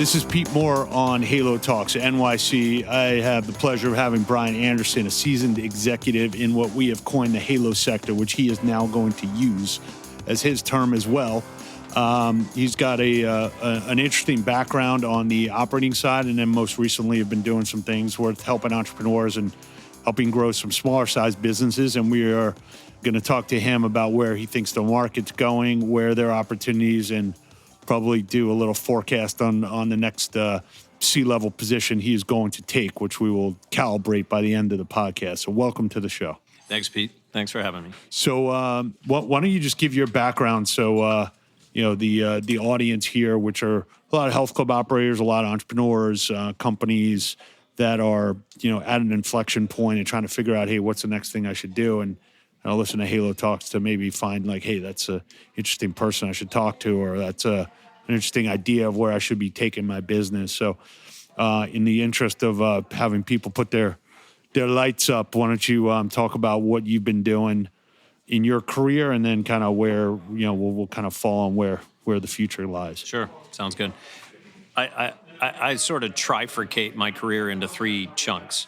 This is Pete Moore on Halo Talks NYC. I have the pleasure of having Brian Anderson, a seasoned executive in what we have coined the Halo sector, which he is now going to use as his term as well. He's got an interesting background on the operating side, and then most recently have been doing some things worth helping entrepreneurs and helping grow some smaller sized businesses. And we are going to talk to him about where he thinks the market's going, where there are opportunities, and probably do a little forecast on the next C-level position he is going to take, which we will calibrate by the end of the podcast. So welcome to the show. Thanks, Pete. Thanks for having me. So why don't you just give your background so the audience here, which are a lot of health club operators, a lot of entrepreneurs, companies that are at an inflection point and trying to figure out, hey, what's the next thing I should do? And I'll listen to Halo Talks to maybe find like, hey, that's an interesting person I should talk to, or that's an interesting idea of where I should be taking my business. So in the interest of having people put their lights up, why don't you talk about what you've been doing in your career, and then kind of where, we'll kind of fall on where the future lies. Sure. Sounds good. I sort of trifurcate my career into three chunks.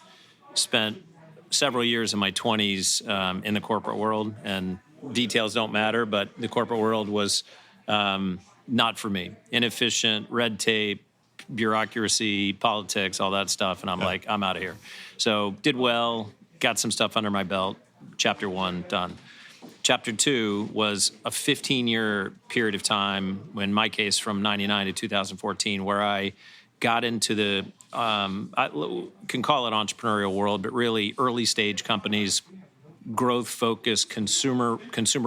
Spent several years in my 20s in the corporate world, and details don't matter, but the corporate world was not for me. Inefficient, red tape, bureaucracy, politics, all that stuff. And I'm like, I'm out of here. So did well, got some stuff under my belt. Chapter 1, done. Chapter 2 was a 15-year period of time, in my case from 99 to 2014, where I got into the, I can call it entrepreneurial world, but really early stage companies, growth focused, consumer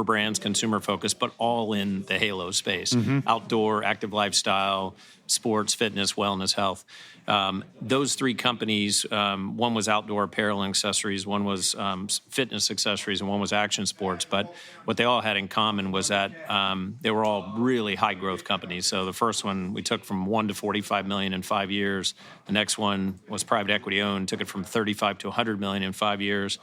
brands, consumer focused, but all in the Halo space. Mm-hmm. Outdoor, active lifestyle, sports, fitness, wellness, health. Those three companies, one was outdoor apparel and accessories, one was fitness accessories, and one was action sports. But what they all had in common was that they were all really high growth companies. So the first one we took from 1 to 45 million in 5 years. The next one was private equity owned, took it from 35 to 100 million in 5 years.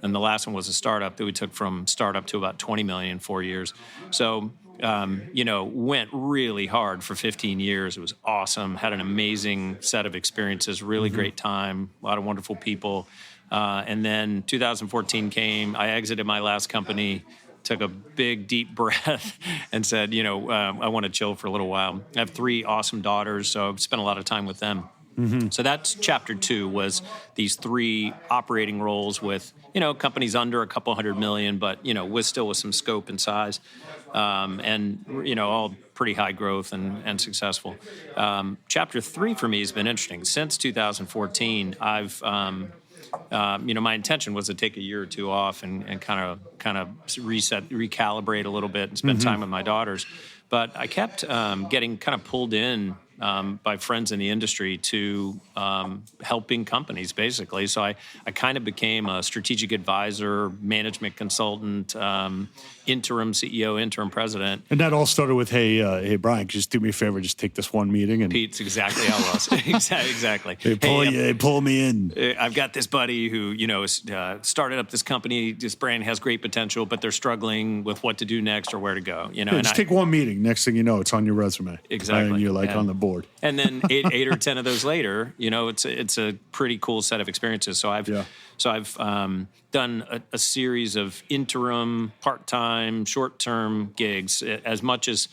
And the last one was a startup that we took from startup to about 20 million in 4 years. So went really hard for 15 years. It was awesome. Had an amazing set of experiences, really great time, a lot of wonderful people. And then 2014 came. I exited my last company, took a big, deep breath and said, I want to chill for a little while. I have 3 awesome daughters, so I've spent a lot of time with them. Mm-hmm. So that's chapter 2, was these 3 operating roles with, companies under a couple hundred million, but, still with some scope and size. And all pretty high growth and successful. Chapter 3 for me has been interesting. Since 2014, I've, my intention was to take a year or 2 off and kind of reset, recalibrate a little bit and spend time with my daughters. But I kept getting kind of pulled in by friends in the industry to helping companies, basically. So I kind of became a strategic advisor, management consultant, interim CEO, interim president. And that all started with, hey, Brian, just do me a favor, just take this one meeting. And Pete's exactly how it was. Exactly. They pull me in. I've got this buddy who, started up this company. This brand has great potential, but they're struggling with what to do next or where to go. Just take one meeting. Next thing you know, it's on your resume. Exactly. And you're on the board. And then eight or 10 of those later, it's a pretty cool set of experiences. So I've done a series of interim, part-time, short-term gigs, as much as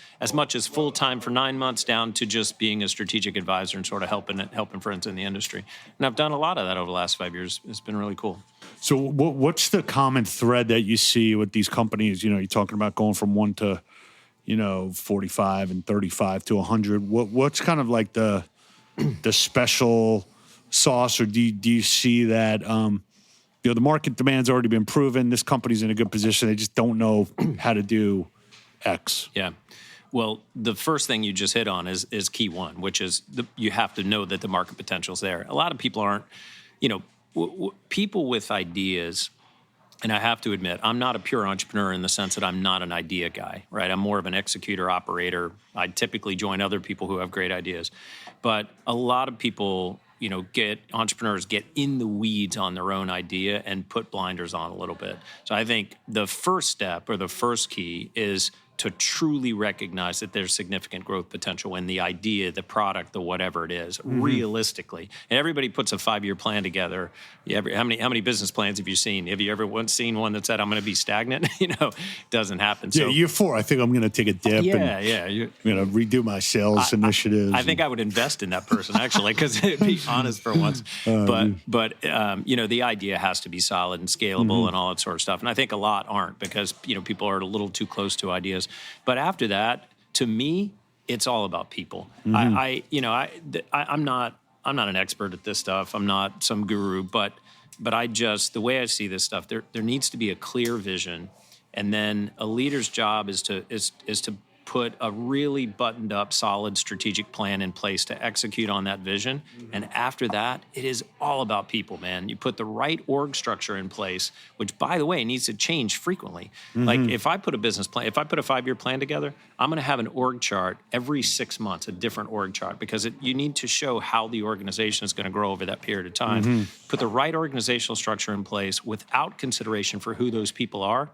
full-time for 9 months, down to just being a strategic advisor and sort of helping friends in the industry. And I've done a lot of that over the last 5 years. It's been really cool. So what's the common thread that you see with these companies? You're talking about going from 1 to 45 and 35 to 100. What's kind of like the special sauce, or do you see that the market demand's already been proven? This company's in a good position. They just don't know how to do X. Yeah. Well, the first thing you just hit on is key one, which is you have to know that the market potential's there. A lot of people aren't, people with ideas. And I have to admit, I'm not a pure entrepreneur in the sense that I'm not an idea guy, right? I'm more of an executor, operator. I typically join other people who have great ideas. But a lot of people, entrepreneurs get in the weeds on their own idea and put blinders on a little bit. So I think the first step or the first key is to truly recognize that there's significant growth potential in the idea, the product, the whatever it is, realistically. And everybody puts a 5-year plan together. How many business plans have you seen? Have you ever seen one that said, I'm going to be stagnant? It doesn't happen. Yeah, So, year 4, I think I'm going to take a dip and I'm going to redo my sales initiatives. I think I would invest in that person, actually, because be honest for once. But the idea has to be solid and scalable and all that sort of stuff. And I think a lot aren't because, people are a little too close to ideas. But after that, to me, it's all about people. I'm not an expert at this stuff. I'm not some guru, but the way I see this stuff, there needs to be a clear vision, and then a leader's job is to put a really buttoned up, solid strategic plan in place to execute on that vision. And after that, it is all about people, man. You put the right org structure in place, which, by the way, needs to change frequently. Like if I put a business plan, if I put a 5-year plan together, I'm going to have an org chart every 6 months, a different org chart, because you need to show how the organization is going to grow over that period of time. Put the right organizational structure in place without consideration for who those people are,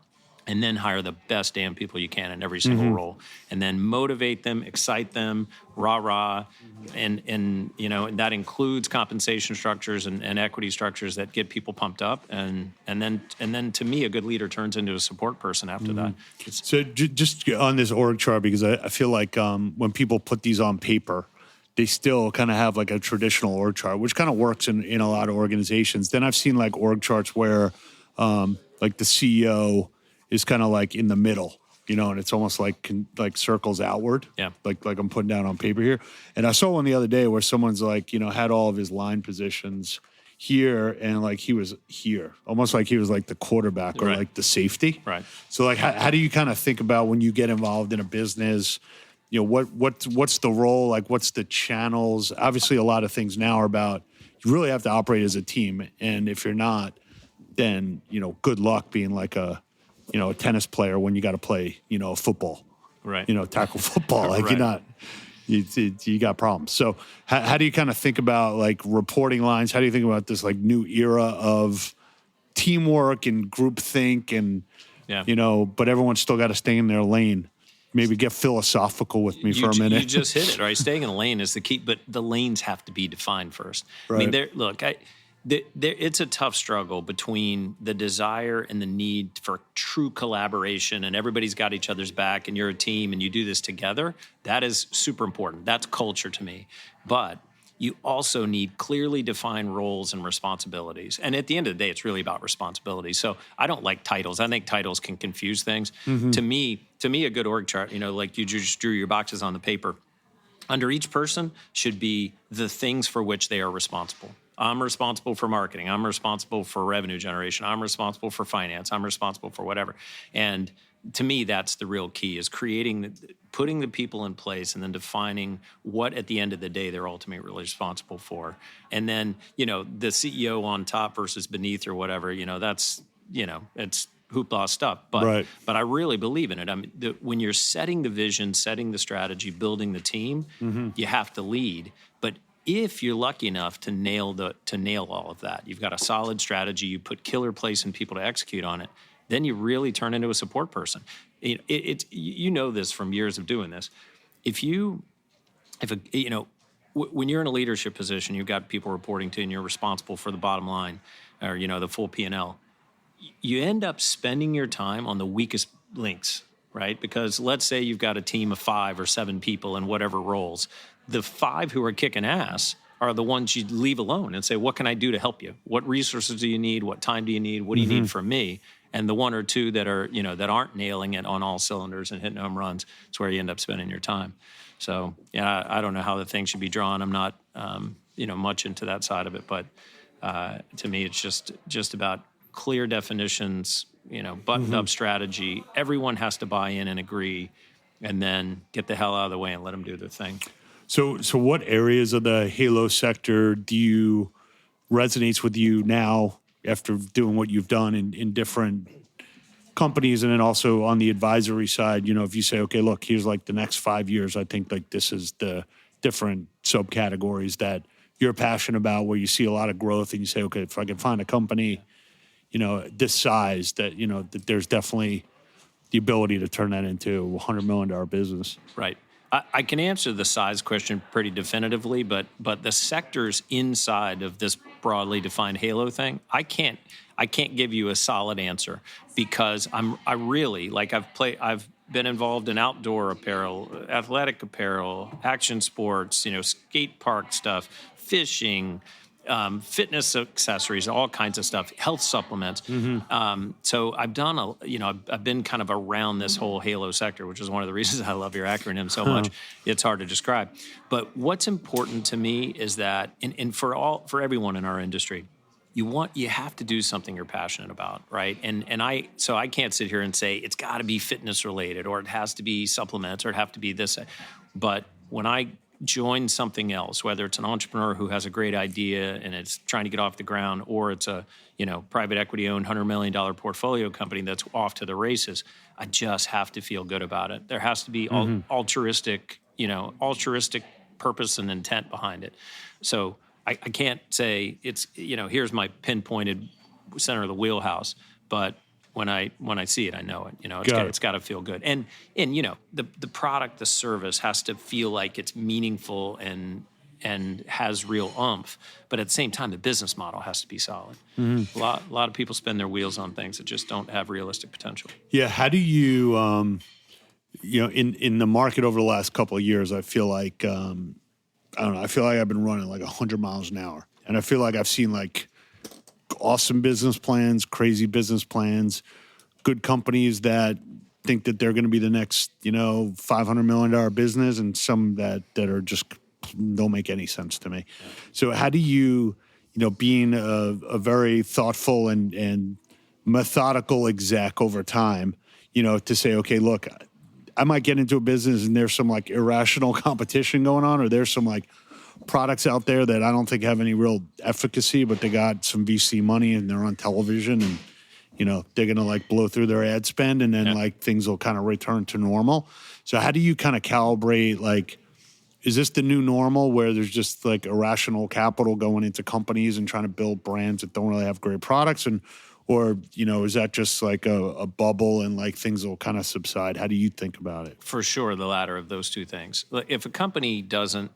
and then hire the best damn people you can in every single role, and then motivate them, excite them, rah, and that includes compensation structures and equity structures that get people pumped up, and then to me, a good leader turns into a support person after that. So just on this org chart, because I feel like when people put these on paper, they still kind of have like a traditional org chart, which kind of works in a lot of organizations. Then I've seen like org charts where like the CEO is kind of like in the middle, and it's almost like circles outward. Yeah. Like I'm putting down on paper here. And I saw one the other day where someone's like, had all of his line positions here, and like he was here, almost like he was like the quarterback or like the safety. Right. So like, how do you kind of think about when you get involved in a business? What's the role? Like, what's the channels? Obviously, a lot of things now are about you really have to operate as a team, and if you're not, then good luck being like a tennis player when you got to play, football, right? Tackle football. Like right. you got problems. So how do you kind of think about like reporting lines? How do you think about this like new era of teamwork and groupthink and, but everyone's still got to stay in their lane? Maybe get philosophical with me for a minute. You just hit it, right? Staying in the lane is the key, but the lanes have to be defined first. Right. I mean, it's a tough struggle between the desire and the need for true collaboration, and everybody's got each other's back, and you're a team, and you do this together. That is super important. That's culture to me. But you also need clearly defined roles and responsibilities. And at the end of the day, it's really about responsibility. So I don't like titles. I think titles can confuse things. To me, a good org chart, like you just drew your boxes on the paper, under each person should be the things for which they are responsible. I'm responsible for marketing. I'm responsible for revenue generation. I'm responsible for finance. I'm responsible for whatever. And to me, that's the real key, is putting the people in place and then defining what at the end of the day they're ultimately responsible for. And then, the CEO on top versus beneath or whatever, that's, it's hoopla stuff. But I really believe in it. I mean, when you're setting the vision, setting the strategy, building the team, you have to lead. But if you're lucky enough to nail all of that, you've got a solid strategy, you put killer place in people to execute on it, then you really turn into a support person. You know this from years of doing this. When you're in a leadership position, you've got people reporting to you, and you're responsible for the bottom line, or the full P&L. You end up spending your time on the weakest links, right? Because let's say you've got a team of 5 or 7 people in whatever roles. The 5 who are kicking ass are the ones you leave alone and say, what can I do to help you? What resources do you need? What time do you need? What do you need from me? And the 1 or 2 that are, that aren't nailing it on all cylinders and hitting home runs, it's where you end up spending your time. So, I don't know how the thing should be drawn. I'm not, much into that side of it. But to me, it's just about clear definitions, buttoned up strategy. Everyone has to buy in and agree, and then get the hell out of the way and let them do their thing. So what areas of the Halo sector resonates with you now after doing what you've done in different companies, and then also on the advisory side, if you say, okay, look, here's like the next 5 years, I think like this is the different subcategories that you're passionate about, where you see a lot of growth, and you say, okay, if I can find a company, this size that, that there's definitely the ability to turn that into a $100 million business. Right. I can answer the size question pretty definitively, but the sectors inside of this broadly defined halo thing, I can't give you a solid answer because I've been involved in outdoor apparel, athletic apparel, action sports, skate park stuff, fishing, fitness accessories, all kinds of stuff, health supplements. So I've done I've been kind of around this whole halo sector, which is one of the reasons I love your acronym so much. It's hard to describe. But what's important to me is that, and for everyone in our industry, you have to do something you're passionate about, right? So I can't sit here and say it's got to be fitness related, or it has to be supplements, or it have to be this. But when I join something else, whether it's an entrepreneur who has a great idea and it's trying to get off the ground, or it's a private equity owned $100 million portfolio company that's off to the races, I just have to feel good about it. There has to be altruistic purpose and intent behind it. So I can't say it's here's my pinpointed center of the wheelhouse, but when I see it, I know it. It's got to feel good, and the product, the service has to feel like it's meaningful and has real oomph. But at the same time, the business model has to be solid. A lot of people spin their wheels on things that just don't have realistic potential. Yeah, how do you in the market over the last couple of years? I feel like I don't know. I feel like I've been running like 100 miles an hour, and I feel like I've seen like awesome business plans, crazy business plans, good companies that think that they're going to be the next, $500 million business, and some that are just don't make any sense to me. Yeah. So how do you, being a very thoughtful and methodical exec over time, to say, okay, look, I might get into a business and there's some like irrational competition going on, or there's some like products out there that I don't think have any real efficacy, but they got some VC money and they're on television and, they're going to like blow through their ad spend and then like things will kind of return to normal. So how do you kind of calibrate, like, is this the new normal where there's just like irrational capital going into companies and trying to build brands that don't really have great products? Or, is that just like a bubble and like things will kind of subside? How do you think about it? For sure, the latter of those two things. If a company doesn't,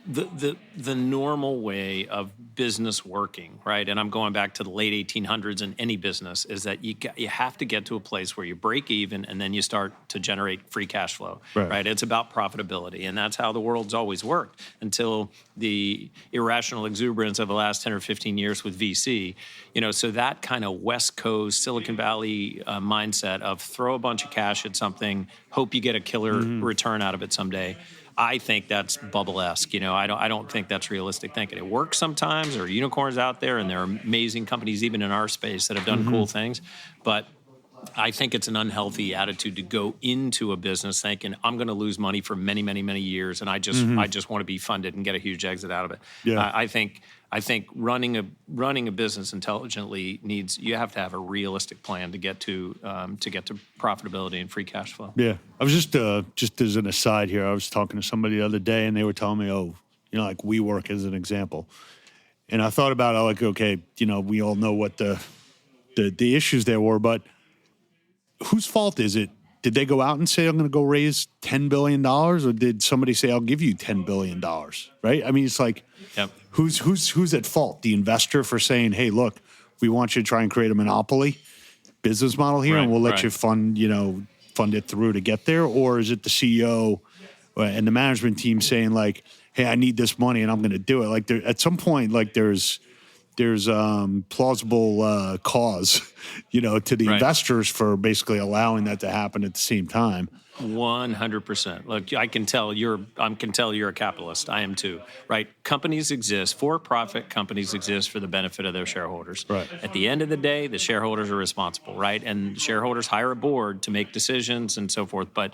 the normal way of business working, right? And I'm going back to the late 1800s in any business, is that you have to get to a place where you break even and then you start to generate free cash flow, right? It's about profitability, and that's how the world's always worked until the irrational exuberance of the last 10 or 15 years with VC. So that kind of West Coast, Silicon Valley mindset of throw a bunch of cash at something, hope you get a killer return out of it someday. I think that's bubble-esque. I don't think that's realistic thinking. It works sometimes. There are unicorns out there, and there are amazing companies even in our space that have done cool things. But I think it's an unhealthy attitude to go into a business thinking I'm going to lose money for many, many, many years, and I just want to be funded and get a huge exit out of it. Yeah. I think running a business intelligently you have to have a realistic plan to get to profitability and free cash flow. Yeah, I was just as an aside here, I was talking to somebody the other day, and they were telling me, like WeWork as an example, and I thought about it, like, okay, we all know what the issues there were, but whose fault is it? Did they go out and say, I'm going to go raise $10 billion? Or did somebody say, I'll give you $10 billion? Right? I mean, it's like, who's at fault? The investor for saying, hey, look, we want you to try and create a monopoly business model here, and we'll let you fund it through to get there? Or is it the CEO and the management team saying, like, hey, I need this money and I'm going to do it? Like, at some point, like, there's plausible cause, to the investors for basically allowing that to happen at the same time. 100%. Look, I can tell you're a capitalist. I am too, right? Companies exist, for-profit companies exist for the benefit of their shareholders. Right. At the end of the day, the shareholders are responsible, right? And shareholders hire a board to make decisions and so forth. But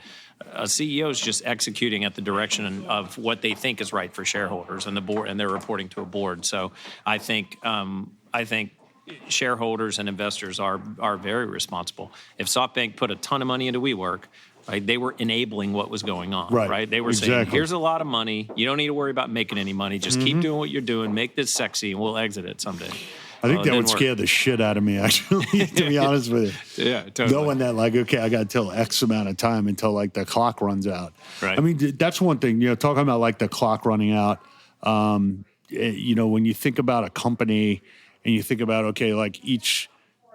a CEO is just executing at the direction of what they think is right for shareholders and the board, and they're reporting to a board. So I think shareholders and investors are very responsible. If SoftBank put a ton of money into WeWork, right, they were enabling what was going on, right? They were saying, here's a lot of money. You don't need to worry about making any money. Just keep doing what you're doing. Make this sexy, and we'll exit it someday. I think Well, it that would didn't work. scare the shit out of me, actually, to be honest with you. Yeah, totally. Knowing that, like, okay, I got till X amount of time until, like, the clock runs out. Right. I mean, that's one thing, talking about, like, the clock running out, when you think about a company and you think about, okay, like, each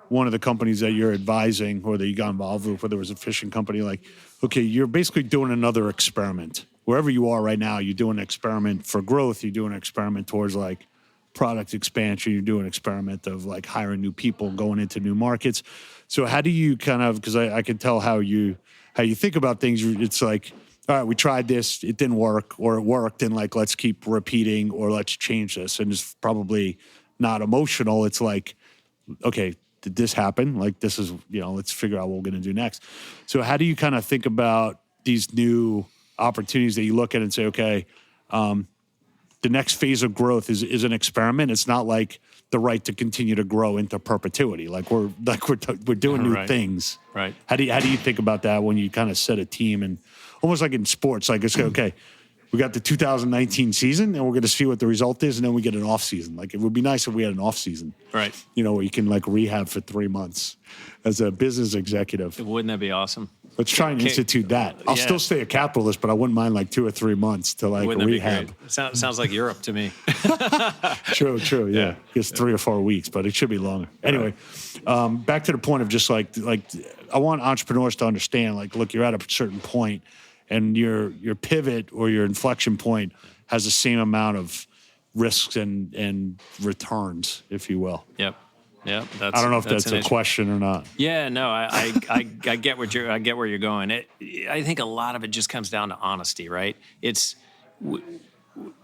one of the companies that you're advising or that you got involved with, whether it was a fishing company, like, okay, you're basically doing another experiment. Wherever you are right now, you're doing an experiment for growth. You're doing an experiment towards, like, product expansion. You're doing an experiment of, like, hiring new people, going into new markets. So how do you kind of, because I can tell how you think about things. It's like, all right, we tried this, it didn't work, or it worked, and, like, let's keep repeating, or let's change this. And it's probably not emotional. It's like, okay, did this happen? Like, this is, let's figure out what we're going to do next. So how do you kind of think about these new opportunities that you look at and say, okay, the next phase of growth is an experiment. It's not like the right to continue to grow into perpetuity. Like we're doing new Right. things. Right. How do you think about that when you kind of set a team, and almost like in sports, like it's okay, we got the 2019 season and we're going to see what the result is, and then we get an off season. Like, it would be nice if we had an off season, Right. where you can, like, rehab for 3 months as a business executive. Wouldn't that be awesome? Let's try and institute that. I'll still stay a capitalist, but I wouldn't mind, like, 2 or 3 months to, like, Wouldn't that rehab. be great? Sounds like Europe to me. True, yeah. It's 3 or 4 weeks, but it should be longer. Anyway, back to the point of just like I want entrepreneurs to understand, like, look, you're at a certain point, and your pivot or your inflection point has the same amount of risks and returns, if you will. Yep. I I don't know if that's a question or not. Yeah, no, I get where you're going. I think a lot of it just comes down to honesty, right? It's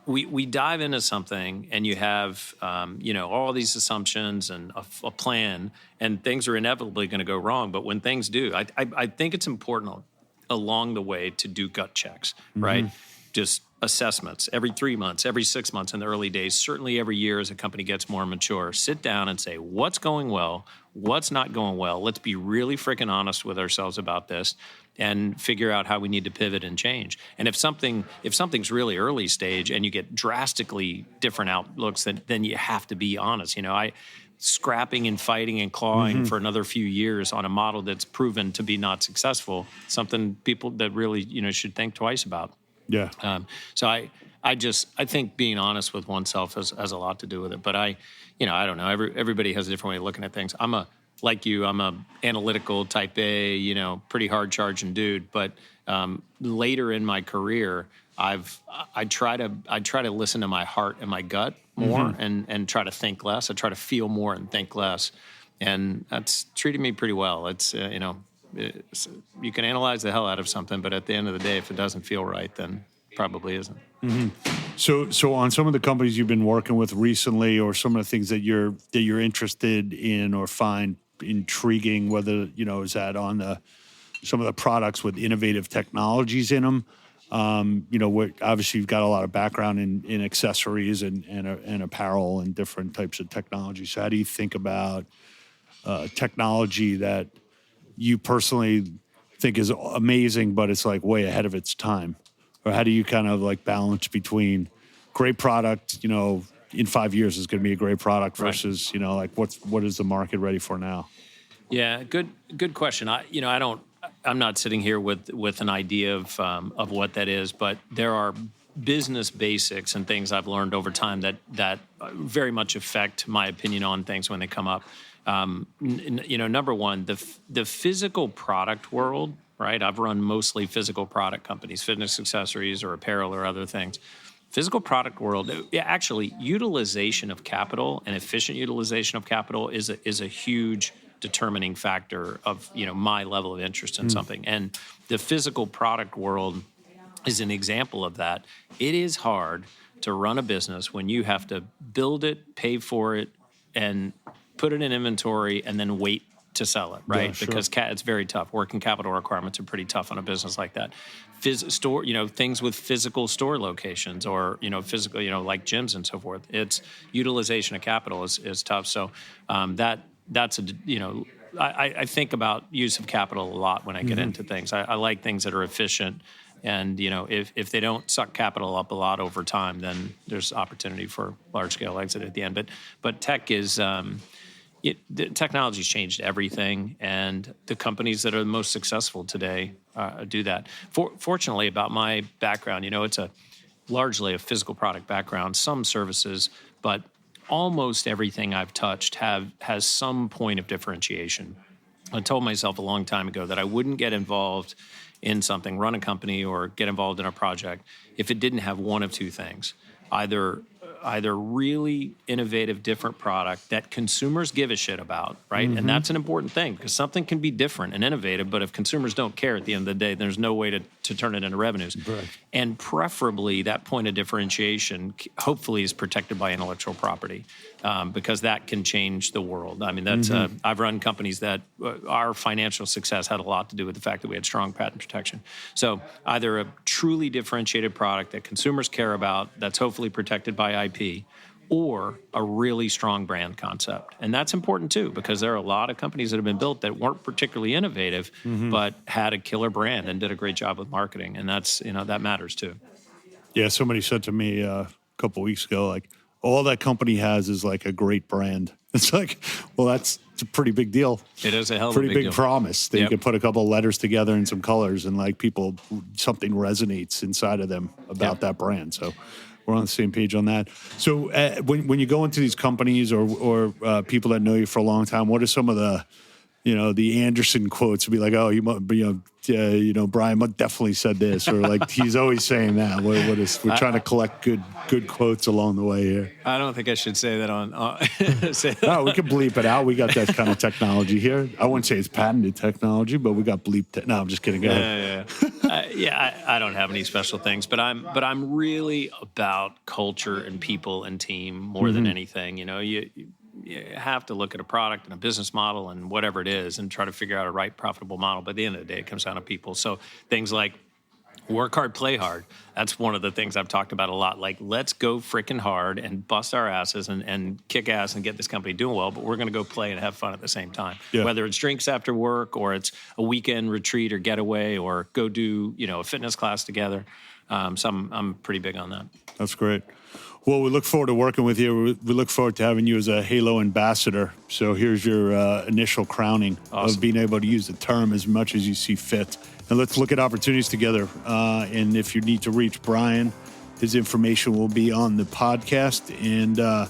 we dive into something, and you have all these assumptions and a plan, and things are inevitably going to go wrong. But when things do, I think it's important along the way to do gut checks, right? Just assessments every 3 months, every 6 months in the early days, certainly every year as a company gets more mature. Sit down and say, what's going well, what's not going well. Let's be really freaking honest with ourselves about this and figure out how we need to pivot and change. And if something's really early stage and you get drastically different outlooks, then you have to be honest. Scrapping and fighting and clawing for another few years on a model that's proven to be not successful, something people that really should think twice about. Yeah. So I think being honest with oneself has a lot to do with it. But I don't know. Everybody has a different way of looking at things. I'm a analytical type A, pretty hard charging dude. But later in my career, I try to listen to my heart and my gut more, and try to think less. I try to feel more and think less, and that's treated me pretty well. It's you can analyze the hell out of something, but at the end of the day, if it doesn't feel right, then probably isn't. So on some of the companies you've been working with recently, or some of the things that you're interested in or find intriguing, whether is that on some of the products with innovative technologies in them. Obviously you've got a lot of background in accessories and apparel and different types of technology. So how do you think about technology that you personally think is amazing, but it's like way ahead of its time? Or how do you kind of like balance between great product, in 5 years is going to be a great product versus, like what is the market ready for now? Yeah, good question. I'm not sitting here with an idea of what that is, but there are business basics and things I've learned over time that very much affect my opinion on things when they come up. Number one, the physical product world, right? I've run mostly physical product companies, fitness accessories or apparel or other things. Physical product world, actually, utilization of capital and efficient utilization of capital is a huge determining factor of my level of interest in something. And the physical product world is an example of that. It is hard to run a business when you have to build it, pay for it, and put it in inventory and then wait to sell it, right? Yeah, sure. Because it's very tough. Working capital requirements are pretty tough on a business like that. Things with physical store locations or physical, like gyms and so forth. It's utilization of capital is tough. So that's I think about use of capital a lot when I get into things. I like things that are efficient. And if they don't suck capital up a lot over time, then there's opportunity for large scale exit at the end. But tech is the technology's changed everything, and the companies that are the most successful today do that. Fortunately, about my background, it's largely a physical product background, some services, but almost everything I've touched has some point of differentiation. I told myself a long time ago that I wouldn't get involved in something, run a company, or get involved in a project if it didn't have one of two things: either really innovative, different product that consumers give a shit about, right? And that's an important thing, because something can be different and innovative, but if consumers don't care at the end of the day, there's no way to turn it into revenues. Right. And preferably, that point of differentiation hopefully is protected by intellectual property, because that can change the world. I mean, that's I've run companies that our financial success had a lot to do with the fact that we had strong patent protection. So either a truly differentiated product that consumers care about, that's hopefully protected by IP, or a really strong brand concept. And that's important too, because there are a lot of companies that have been built that weren't particularly innovative, but had a killer brand and did a great job with marketing. And that's, that matters too. Yeah, somebody said to me a couple of weeks ago, like, all that company has is like a great brand. It's like, well, it's a pretty big deal. It is a hell of a pretty big promise that you can put a couple of letters together and some colors, and like something resonates inside of them about that brand. So we're on the same page on that. So when you go into these companies or people that know you for a long time, what are some of the Anderson quotes to be like, oh, Brian definitely said this, or like he's always saying that. We're trying to collect good quotes along the way here. I don't think I should say that on. No, we can bleep it out. We got that kind of technology here. I wouldn't say it's patented technology, but we got bleep. No, I'm just kidding. Go ahead. I don't have any special things, but I'm really about culture and people and team more than anything. You have to look at a product and a business model and whatever it is and try to figure out a right profitable model. But at the end of the day, it comes down to people. So things like work hard, play hard. That's one of the things I've talked about a lot. Like, let's go freaking hard and bust our asses and kick ass and get this company doing well, but we're going to go play and have fun at the same time. Yeah. Whether it's drinks after work, or it's a weekend retreat or getaway, or go do, a fitness class together. So I'm pretty big on that. That's great. Well, we look forward to working with you. We look forward to having you as a Halo ambassador. So here's your initial crowning of being able to use the term as much as you see fit. And let's look at opportunities together. And if you need to reach Brian, his information will be on the podcast. And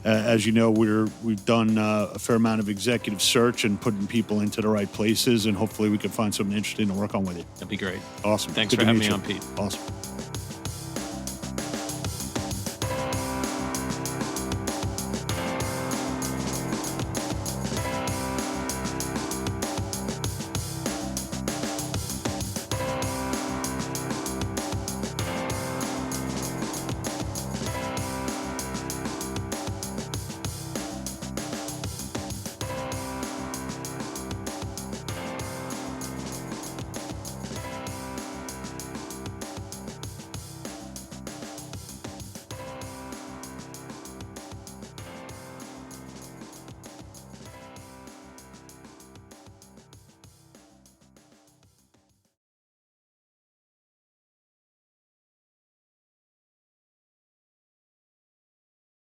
as you know, we've done a fair amount of executive search and putting people into the right places. And hopefully we can find something interesting to work on with you. That'd be great. Awesome. Thanks for having me on, Pete. Awesome.